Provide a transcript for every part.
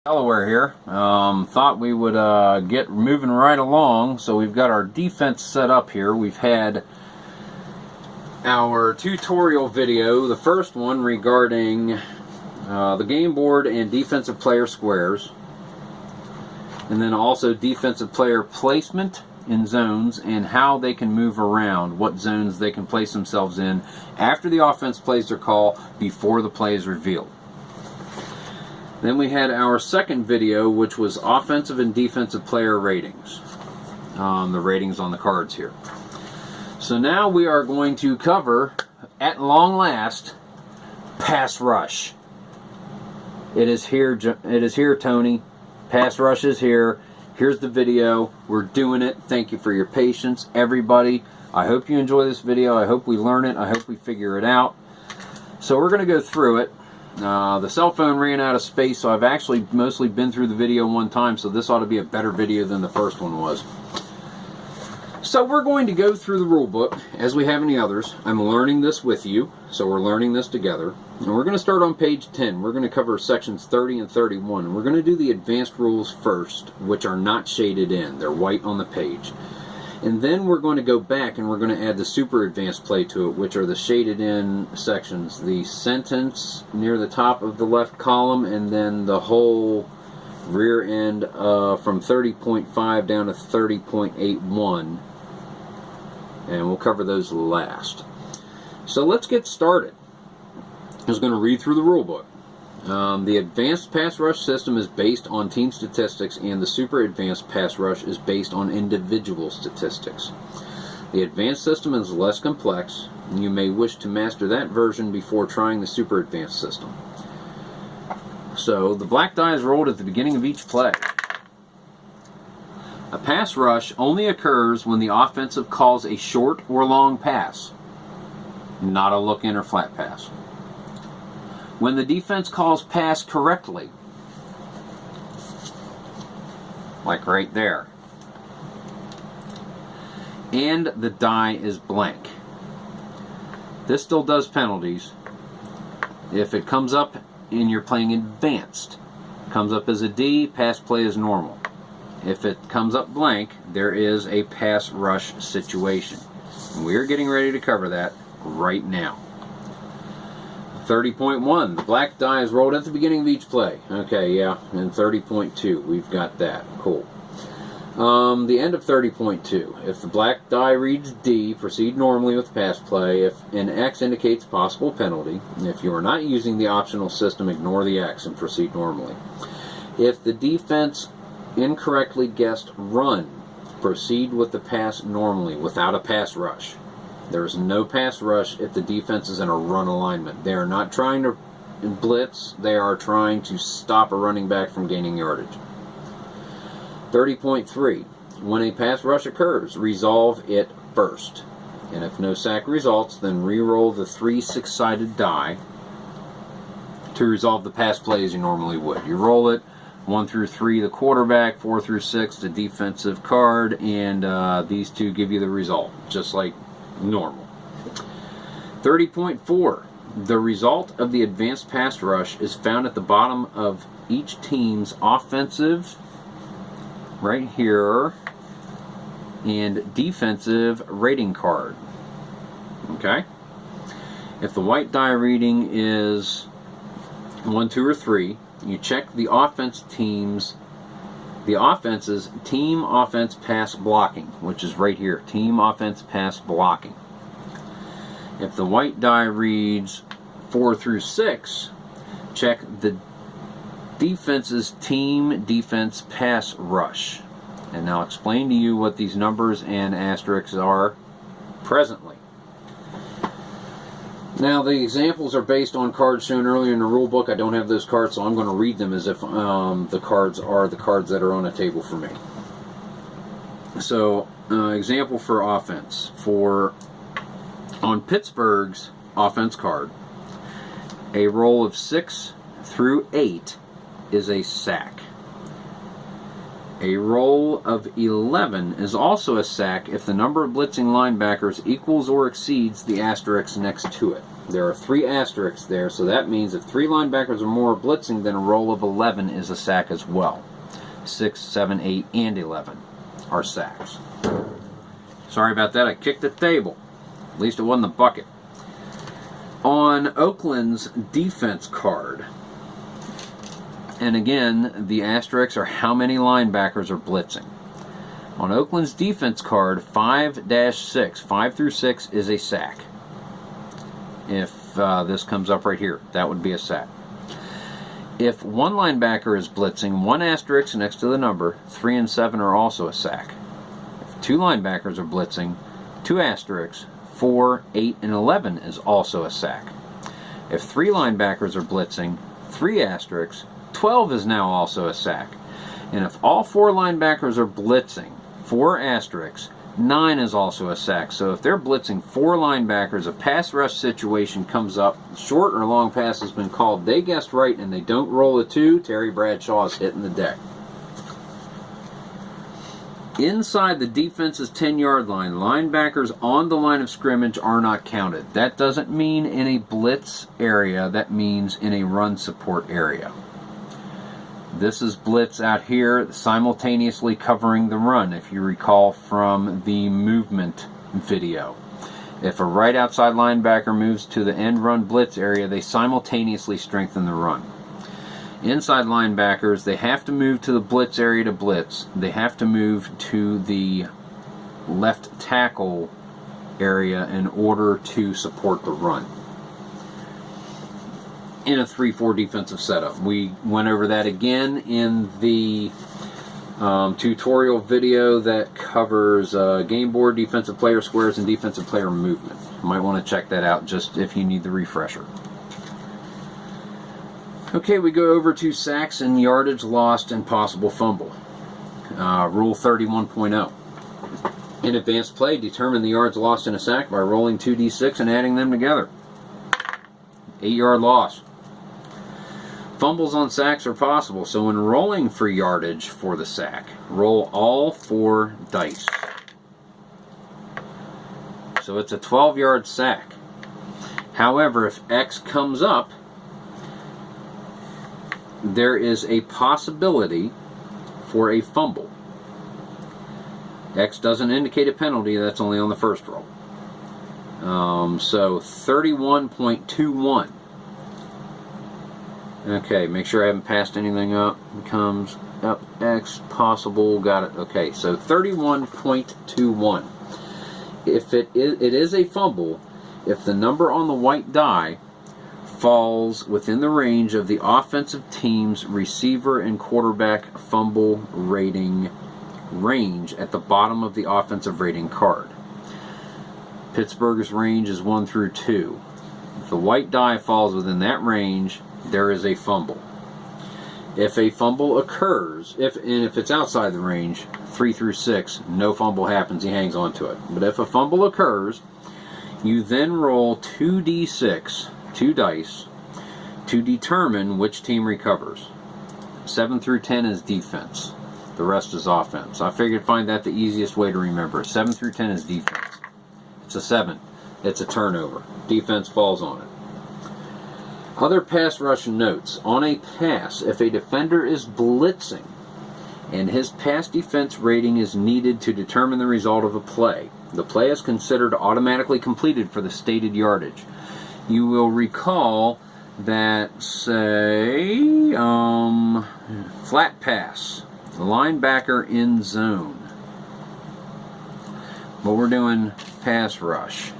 Delaware here. Thought we would get moving right along. So we've got our defense set up here. We've had our tutorial video, the first one regarding the game board and defensive player squares, and then also defensive player placement in zones and how they can move around, what zones they can place themselves in after the offense plays their call, before the play is revealed. Then we had our second video, which was offensive and defensive player ratings. The ratings on the cards here. So now we are going to cover, at long last, pass rush. It is here, Tony. Pass rush is here. Here's the video. We're doing it. Thank you for your patience, everybody. I hope you enjoy this video. I hope we learn it. I hope we figure it out. So we're going to go through it. The cell phone ran out of space, so I've actually mostly been through the video one time, so this ought to be a better video than the first one was. So we're going to go through the rule book as we have any others. I'm learning this with you, so we're learning this together. And we're going to start on page 10. We're going to cover sections 30 and 31. And we're going to do the advanced rules first, which are not shaded in. They're white on the page. And then we're going to go back and we're going to add the super advanced play to it, which are the shaded in sections. The sentence near the top of the left column, and then the whole rear end from 30.5 down to 30.81. And we'll cover those last. So let's get started. I was going to read through the rule book. The advanced pass rush system is based on team statistics, and the super advanced pass rush is based on individual statistics. The advanced system is less complex, and you may wish to master that version before trying the super advanced system. So the black die is rolled at the beginning of each play. A pass rush only occurs when the offensive calls a short or long pass, not a look-in or flat pass. When the defense calls pass correctly, like right there, and the die is blank. This still does penalties. If it comes up and you're playing advanced, comes up as a D, pass play is normal. If it comes up blank, there is a pass rush situation. And we're getting ready to cover that right now. 30.1, the black die is rolled at the beginning of each play. Okay, yeah, and 30.2, we've got that. Cool. The end of 30.2, if the black die reads D, proceed normally with pass play. If an X indicates possible penalty, if you are not using the optional system, ignore the X and proceed normally. If the defense incorrectly guessed run, proceed with the pass normally without a pass rush. There is no pass rush if the defense is in a run alignment. They are not trying to blitz. They are trying to stop a running back from gaining yardage. 30.3. When a pass rush occurs, resolve it first. And if no sack results, then re-roll the 3 6-sided die to resolve the pass play as you normally would. You roll it 1 through 3 the quarterback, 4 through 6 the defensive card, and these two give you the result, just like normal. 30.4. The result of the advanced pass rush is found at the bottom of each team's offensive, right here, and defensive rating card. Okay? If the white die reading is 1, 2, or 3, you check the offense's team offense pass blocking, which is right here, team offense pass blocking. If the white die reads 4 through 6, check the defense's team defense pass rush. And now I'll explain to you what these numbers and asterisks are presently. Now, the examples are based on cards shown earlier in the rule book. I don't have those cards, so I'm going to read them as if the cards are the cards that are on a table for me. So, example for offense. On Pittsburgh's offense card, a roll of 6 through 8 is a sack. A roll of 11 is also a sack if the number of blitzing linebackers equals or exceeds the asterisk next to it. There are 3 asterisks there, so that means if 3 linebackers or more are blitzing, then a roll of 11 is a sack as well. 6, 7, 8, and 11 are sacks. Sorry about that, I kicked the table. At least it wasn't the bucket. On Oakland's defense card, and again, the asterisks are how many linebackers are blitzing. On Oakland's defense card, 5-6, 5 through 6 is a sack. If this comes up right here, that would be a sack. If 1 linebacker is blitzing, 1 asterisk next to the number, 3 and 7 are also a sack. If 2 linebackers are blitzing, 2 asterisks, 4, 8, and 11 is also a sack. If 3 linebackers are blitzing, 3 asterisks, 12 is now also a sack. And if all 4 linebackers are blitzing, 4 asterisks, 9 is also a sack. So if they're blitzing 4 linebackers, a pass rush situation comes up, short or long pass has been called, they guessed right and they don't roll a 2, Terry Bradshaw is hitting the deck. Inside the defense's 10-yard line, linebackers on the line of scrimmage are not counted. That doesn't mean in a blitz area, that means in a run support area. This is blitz out here, simultaneously covering the run, if you recall from the movement video. If a right outside linebacker moves to the end run blitz area, they simultaneously strengthen the run. Inside linebackers, they have to move to the blitz area to blitz. They have to move to the left tackle area in order to support the run in a 3-4 defensive setup. We went over that again in the tutorial video that covers game board, defensive player squares, and defensive player movement. You might want to check that out just if you need the refresher. Okay, we go over to sacks and yardage lost and possible fumble. Rule 31.0. In advanced play, determine the yards lost in a sack by rolling 2d6 and adding them together. 8-yard loss. Fumbles on sacks are possible, so when rolling for yardage for the sack, roll all 4 dice. So it's a 12-yard sack. However, if X comes up, there is a possibility for a fumble. X doesn't indicate a penalty, that's only on the first roll. So 31.21. Okay, make sure I haven't passed anything up. It comes up X, possible, got it. Okay, so 31.21. If it is a fumble, if the number on the white die falls within the range of the offensive team's receiver and quarterback fumble rating range at the bottom of the offensive rating card. Pittsburgh's range is 1 through 2. If the white die falls within that range, there is a fumble. If a fumble occurs, if it's outside the range, 3 through 6, no fumble happens, he hangs on to it. But if a fumble occurs, you then roll 2d6, 2 dice, to determine which team recovers. 7 through 10 is defense. The rest is offense. I figured find that the easiest way to remember. 7 through 10 is defense. It's a 7. It's a turnover. Defense falls on it. Other pass rush notes. On a pass, if a defender is blitzing and his pass defense rating is needed to determine the result of a play, the play is considered automatically completed for the stated yardage. You will recall that, say, flat pass, linebacker in zone. But we're doing pass rush.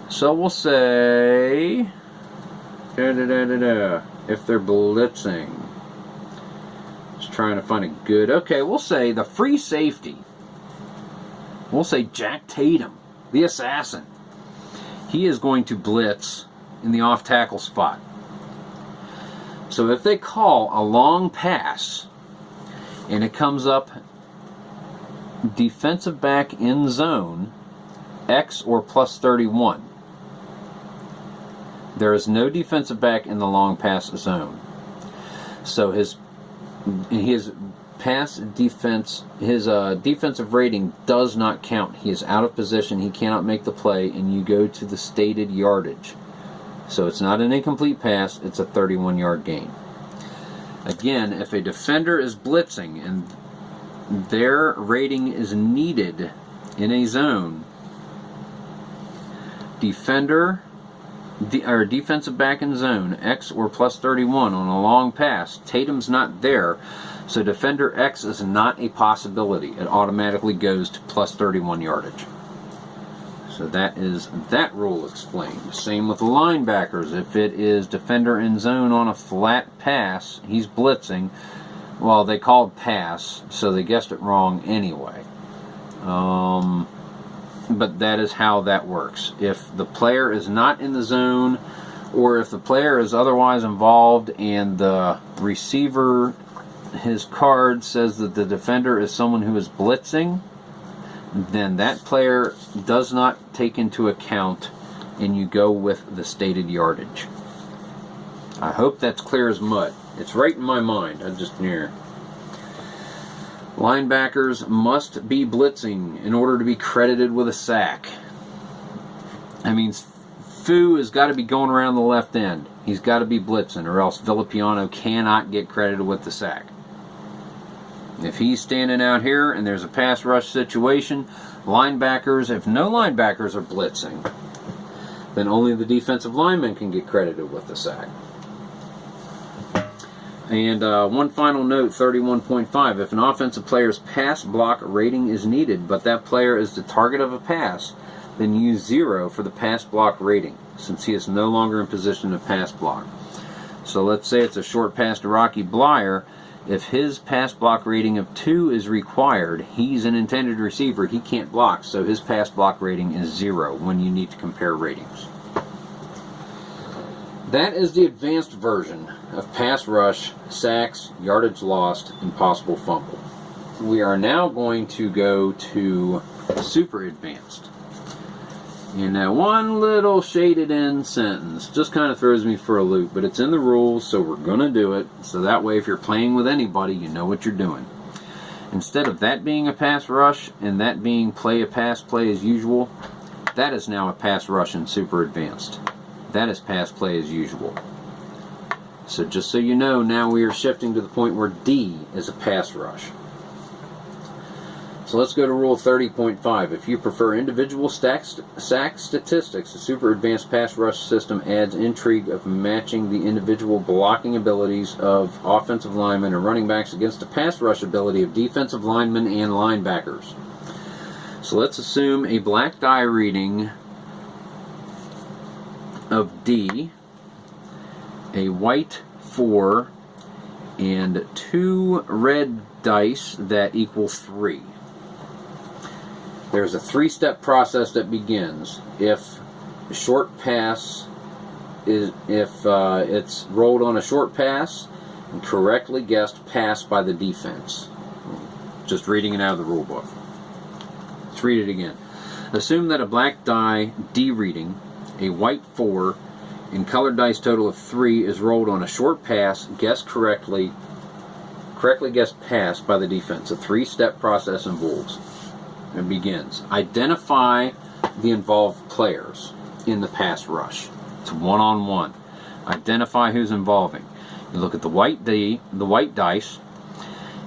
So we'll say, if they're blitzing. Just trying to find a good, okay, we'll say the free safety. We'll say Jack Tatum, the assassin. He is going to blitz in the off tackle spot. So if they call a long pass and it comes up defensive back in zone, X or plus 31, there is no defensive back in the long pass zone. So his defensive rating does not count. He is out of position. He cannot make the play, and you go to the stated yardage. So it's not an incomplete pass. It's a 31-yard gain. Again, if a defender is blitzing and their rating is needed in a zone, defensive back in zone, X or plus 31 on a long pass. Tatum's not there, so defender X is not a possibility. It automatically goes to plus 31 yardage. So that is that rule explained. Same with the linebackers. If it is defender in zone on a flat pass, he's blitzing. Well, they called pass, so they guessed it wrong anyway. But that is how that works. If the player is not in the zone, or if the player is otherwise involved and the receiver, his card says that the defender is someone who is blitzing, then that player does not take into account, and you go with the stated yardage. I hope that's clear as mud. It's right in my mind. Linebackers must be blitzing in order to be credited with a sack. That means Fu has got to be going around the left end. He's got to be blitzing, or else Villapiano cannot get credited with the sack. If he's standing out here and there's a pass rush situation, linebackers, if no linebackers are blitzing, then only the defensive lineman can get credited with the sack. And one final note, 31.5. If an offensive player's pass block rating is needed, but that player is the target of a pass, then use 0 for the pass block rating, since he is no longer in position to pass block. So let's say it's a short pass to Rocky Blyer. If his pass block rating of 2 is required, he's an intended receiver. He can't block, so his pass block rating is 0 when you need to compare ratings. That is the advanced version of pass rush, sacks, yardage lost, and possible fumble. We are now going to go to super advanced. And that one little shaded in sentence just kind of throws me for a loop, but it's in the rules, so we're going to do it. So that way, if you're playing with anybody, you know what you're doing. Instead of that being a pass rush and that being a pass play as usual, that is now a pass rush in super advanced. That is pass play as usual. So just so you know, now we are shifting to the point where D is a pass rush. So let's go to Rule 30.5. If you prefer individual sack statistics, the super advanced pass rush system adds intrigue of matching the individual blocking abilities of offensive linemen and running backs against the pass rush ability of defensive linemen and linebackers. So let's assume a black die reading of D, a white 4, and 2 red dice that equal 3. There's a 3-step process that begins. If a short pass it's rolled on a short pass and correctly guessed pass by the defense. Just reading it out of the rule book. Let's read it again. Assume that a black die D reading, a white 4, and colored dice total of 3 is rolled on a short pass, guessed correctly guessed pass by the defense. A 3-step process involves. It begins. Identify the involved players in the pass rush. It's one-on-one. Identify who's involving. You look at the white dice,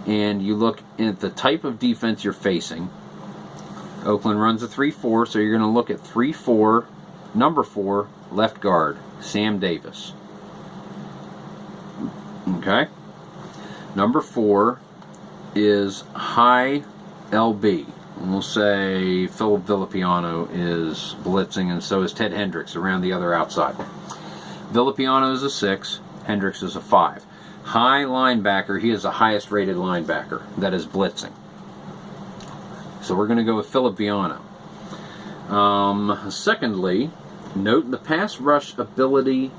and you look at the type of defense you're facing. Oakland runs a 3-4, so you're going to look at 3-4, number 4, left guard, Sam Davis. Okay? Number 4 is high LB. And we'll say Phil Villapiano is blitzing, and so is Ted Hendricks around the other outside. Villapiano is a 6, Hendricks is a 5. High linebacker, he is the highest rated linebacker that is blitzing. So we're going to go with Villapiano. Secondly, note the pass rush ability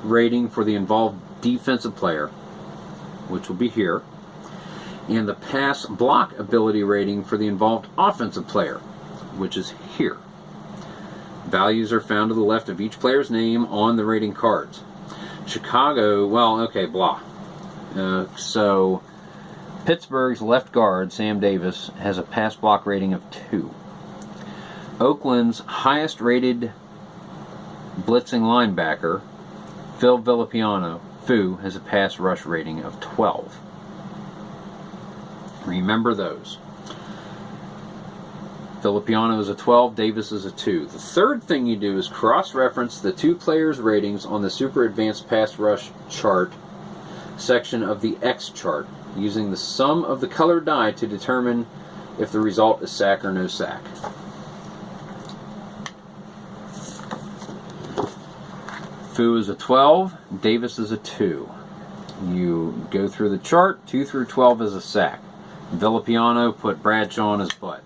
rating for the involved defensive player, which will be here, and the pass block ability rating for the involved offensive player, which is here. Values are found to the left of each player's name on the rating cards. Chicago, well, okay, blah. So Pittsburgh's left guard, Sam Davis, has a pass block rating of 2. Oakland's highest rated blitzing linebacker, Phil Villapiano, Fu, has a pass rush rating of 12. Remember those. Villapiano is a 12, Davis is a 2. The third thing you do is cross-reference the two players' ratings on the Super Advanced Pass Rush chart section of the X chart, using the sum of the colored die to determine if the result is sack or no sack. Fu is a 12, Davis is a 2. You go through the chart, 2 through 12 is a sack. Villapiano put Bradshaw on his butt.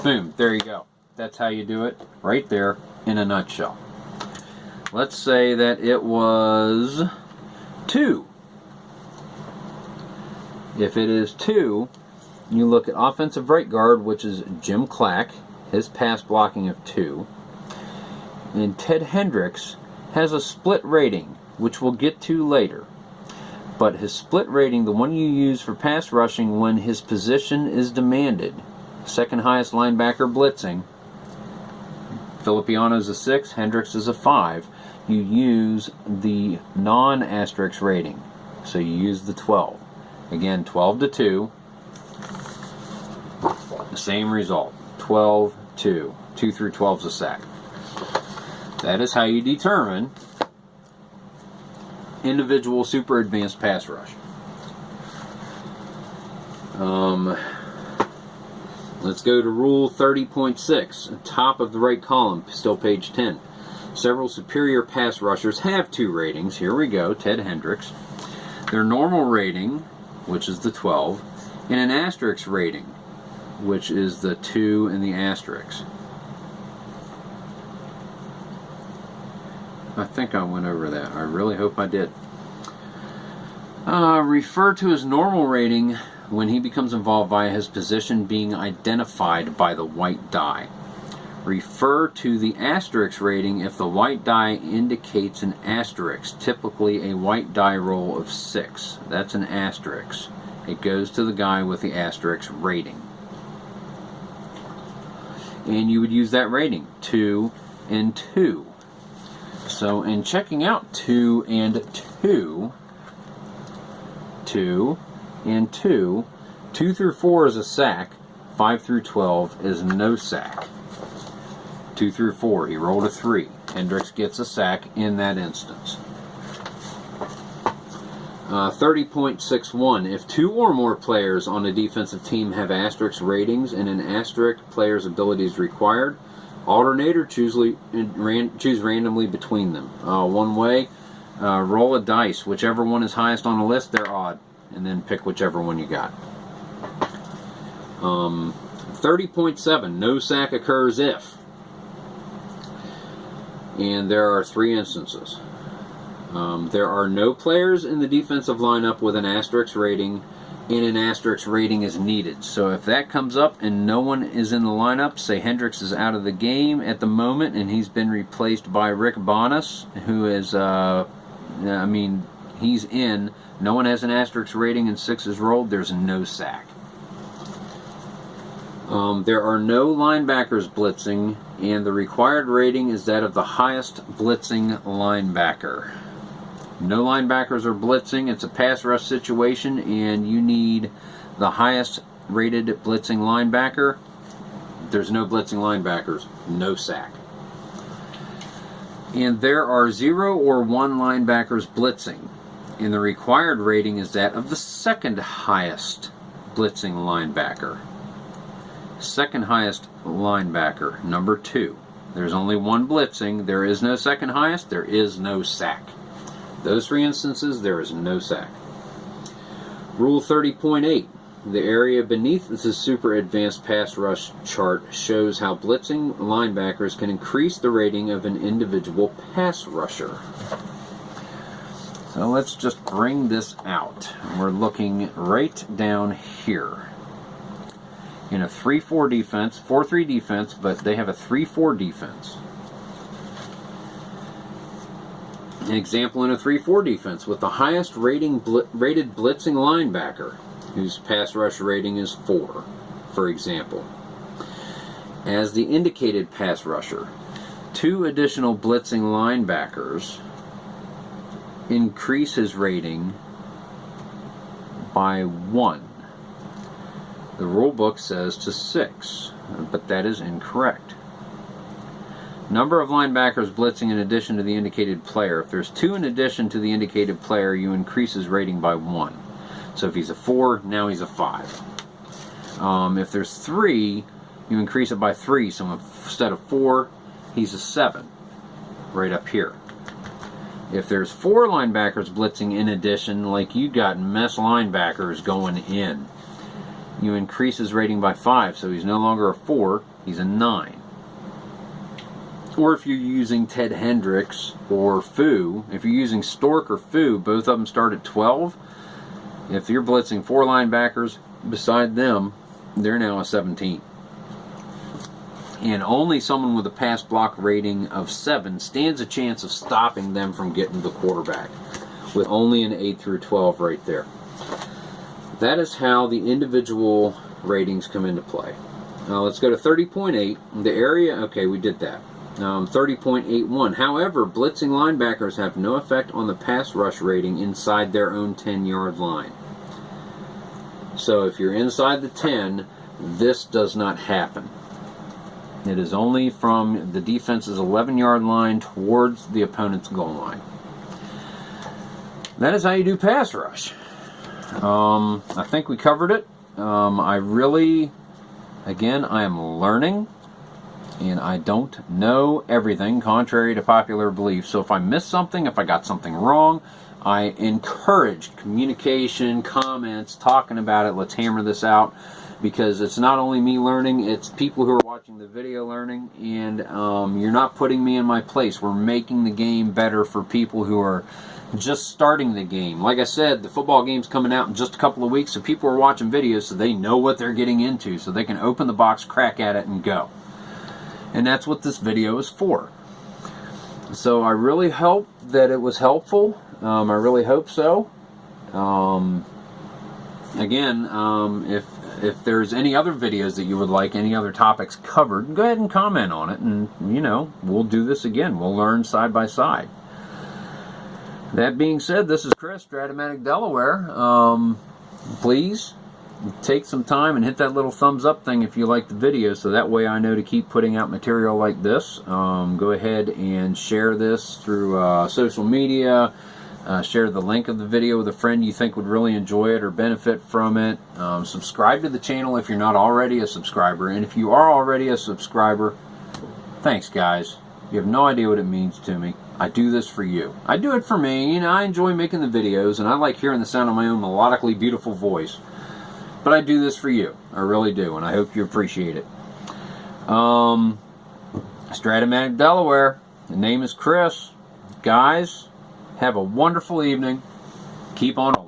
Boom, there you go. That's how you do it, right there, in a nutshell. Let's say that it was 2. If it is 2, you look at offensive right guard, which is Jim Clack, his pass blocking of 2. And Ted Hendricks has a split rating, which we'll get to later. But his split rating, the one you use for pass rushing when his position is demanded, second highest linebacker blitzing, Villapiano is a 6, Hendricks is a 5. You use the non-asterisk rating. So you use the 12. Again, 12 to 2. The same result. 12, 2. 2 through 12 is a sack. That is how you determine individual super advanced pass rush. Let's go to Rule 30.6, top of the right column, still page 10. Several superior pass rushers have 2 ratings. Here we go, Ted Hendricks. Their normal rating, which is the 12, and an asterisk rating, which is the 2 and the asterisk. I think I went over that. I really hope I did. Refer to his normal rating when he becomes involved via his position being identified by the white die. Refer to the asterisk rating if the white die indicates an asterisk, typically a white die roll of 6. That's an asterisk. It goes to the guy with the asterisk rating. And you would use that rating, 2 and 2. So in checking out 2 and 2, 2 and 2, 2 through 4 is a sack, 5 through 12 is no sack. 2 through 4, he rolled a 3. Hendricks gets a sack in that instance. 30.61, if 2 or more players on a defensive team have asterisk ratings and an asterisk player's ability is required, alternate or choose randomly between them. One way, roll a dice. Whichever one is highest on the list, they're odd. And then pick whichever one you got. 30.7, no sack occurs if. And there are 3 instances. There are no players in the defensive lineup with an asterisk rating, and an asterisk rating is needed. So if that comes up and no one is in the lineup, say Hendricks is out of the game at the moment and he's been replaced by Rick Bonas, who is, he's in. No one has an asterisk rating and 6 is rolled, there's no sack. There are no linebackers blitzing, and the required rating is that of the highest blitzing linebacker. No linebackers are blitzing. It's a pass rush situation, and you need the highest rated blitzing linebacker. There's no blitzing linebackers, no sack. And there are 0 or 1 linebackers blitzing, and the required rating is that of the second highest blitzing linebacker. Second highest linebacker, number 2. There's only 1 blitzing. There is no second highest. There is no sack. Those 3 instances, there is no sack. Rule 30.8. The area beneath the super advanced pass rush chart shows how blitzing linebackers can increase the rating of an individual pass rusher. So let's just bring this out. We're looking right down here. In a 3-4 defense, 4-3 defense, but they have a 3-4 defense. An example in a 3-4 defense with the highest rated blitzing linebacker, whose pass rush rating is 4, for example. As the indicated pass rusher, 2 additional blitzing linebackers increase his rating by 1. The rule book says to 6, but that is incorrect. Number of linebackers blitzing in addition to the indicated player. If there's 2 in addition to the indicated player, you increase his rating by 1. So if he's a 4, now he's a 5. If there's 3, you increase it by 3. So instead of 4, he's a 7. Right up here. If there's 4 linebackers blitzing in addition, like you got mess linebackers going in, you increase his rating by 5. So he's no longer a 4, he's a 9. Or if you're using Ted Hendricks or Fu, if you're using Stork or Fu, both of them start at 12. If you're blitzing 4 linebackers beside them, they're now a 17. And only someone with a pass block rating of 7 stands a chance of stopping them from getting to the quarterback, with only an 8 through 12 right there. That is how the individual ratings come into play. Now let's go to 30.8. The area, okay, we did that. 30.81. However, blitzing linebackers have no effect on the pass rush rating inside their own 10-yard line. So if you're inside the 10, this does not happen. It is only from the defense's 11-yard line towards the opponent's goal line. That is how you do pass rush. I think we covered it. I am learning. And I don't know everything, contrary to popular belief. So if I missed something, if I got something wrong, I encourage communication, comments, talking about it. Let's hammer this out, because it's not only me learning, it's people who are watching the video learning, and you're not putting me in my place. We're making the game better for people who are just starting the game. Like I said, the football game's coming out in just a couple of weeks, so people are watching videos so they know what they're getting into, so they can open the box, crack at it, and go. And that's what this video is for. So I really hope that it was helpful. I really hope so. If there's any other videos that you would like, any other topics covered, go ahead and comment on it, and we'll do this again. We'll learn side by side. That being said, this is Chris, strat-o-matic Delaware. Please take some time and hit that little thumbs up thing if you like the video, so that way I know to keep putting out material like this. Go ahead and share this through social media. Share the link of the video with a friend you think would really enjoy it or benefit from it. Subscribe to the channel if you're not already a subscriber, and if you are already a subscriber, thanks guys. You have no idea what it means to me. I do this for you. I do it for me. I enjoy making the videos, and I like hearing the sound of my own melodically beautiful voice. But I do this for you. I really do, and I hope you appreciate it. Strat-o-matic Delaware. The name is Chris. Guys, have a wonderful evening. Keep on.